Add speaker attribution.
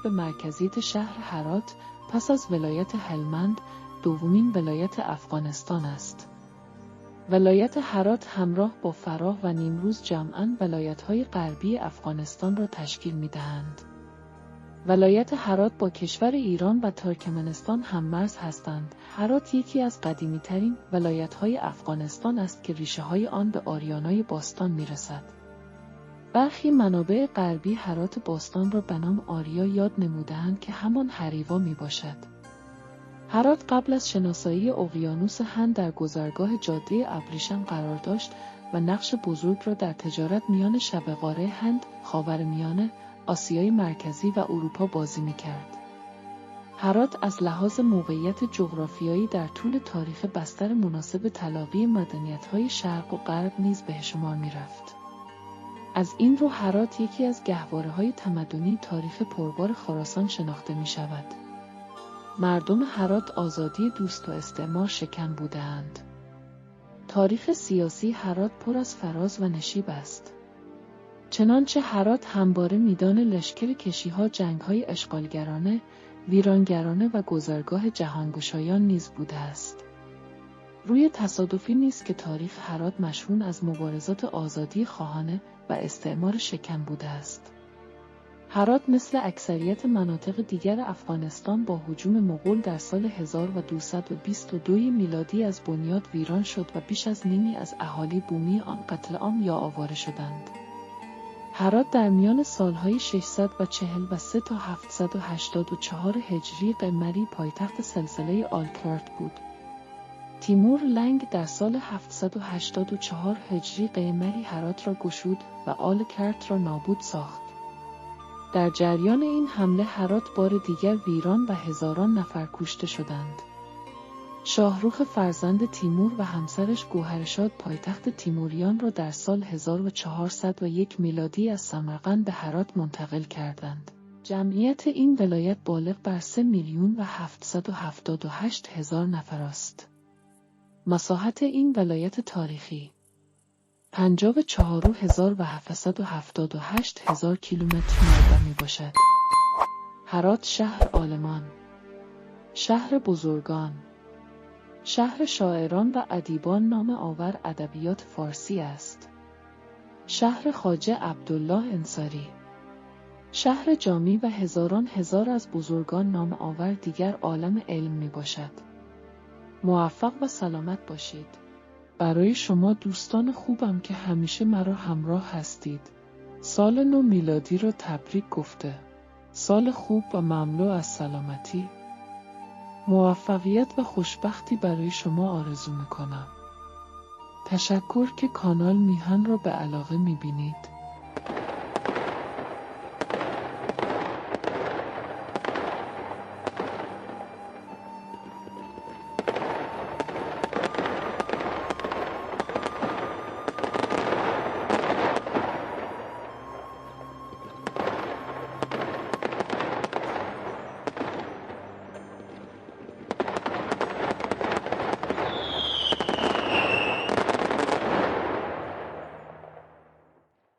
Speaker 1: به مرکزیت شهر هرات پس از ولایت هلمند دومین ولایت افغانستان است. ولایت هرات همراه با فراه و نیمروز جمعاً ولایت‌های غربی افغانستان را تشکیل می‌دهند. ولایت هرات با کشور ایران و ترکمنستان هم‌مرز هستند. هرات یکی از قدیمی‌ترین ولایت‌های افغانستان است که ریشه‌های آن به آریانای باستان می‌رسد. برخی منابع غربی هرات باستان را به نام آریا یاد نموده‌اند که همان هریوا میباشد. هرات قبل از شناسایی اقیانوس هند در گذرگاه جاده ابریشم قرار داشت و نقش بزرگ را در تجارت میان شبه‌قاره هند، خاورمیانه، آسیای مرکزی و اروپا بازی میکرد. هرات از لحاظ موقعیت جغرافیایی در طول تاریخ بستر مناسب تلاقی مدنیت‌های شرق و غرب نیز به شمار میرفت. از این رو هرات یکی از گهواره‌های تمدنی تاریخ پربار خراسان شناخته می شود. مردم هرات آزادی دوست و استعمار شکن بودند. تاریخ سیاسی هرات پر از فراز و نشیب است. چنانچه هرات همواره میدان لشکر کشی‌ها، جنگ‌های اشغالگرانه، ویرانگرانه و گذرگاه جهانگشایان نیز بوده است. روی تصادفی نیست که تاریخ هرات مشهون از مبارزات آزادی خواهانه و استعمار شکن بوده است. هرات مثل اکثریت مناطق دیگر افغانستان با هجوم مغول در سال 1222 میلادی از بنیاد ویران شد و بیش از نیمی از اهالی بومی آن قتل عام یا آواره شدند. هرات در میان سالهای 643 تا 784 هجری قمری پایتخت سلسله آلکارت بود. تیمور لنگ در سال 784 هجری قمری هرات را گشود و آل کرت را نابود ساخت. در جریان این حمله هرات بار دیگر ویران و هزاران نفر کشته شدند. شاهروخ فرزند تیمور و همسرش گوهرشاد پایتخت تیموریان را در سال 1401 میلادی از سمرقند به هرات منتقل کردند. جمعیت این ولایت بالغ بر 3,778,000 نفر است. مساحت این ولایت تاریخی 54,778 کیلومتر مربع می باشد. هرات شهر عالمان، شهر بزرگان، شهر شاعران و ادیبان، نام آور ادبیات فارسی است. شهر خواجه عبدالله انصاری، شهر جامی و هزاران هزار از بزرگان نام آور دیگر عالم علم می باشد. موفق و سلامت باشید. برای شما دوستان خوبم که همیشه مرا همراه هستید، سال نو میلادی را تبریک گفته. سال خوب و مملو از سلامتی، موفقیت و خوشبختی برای شما آرزو میکنم. تشکر که کانال میهن را به علاقه میبینید.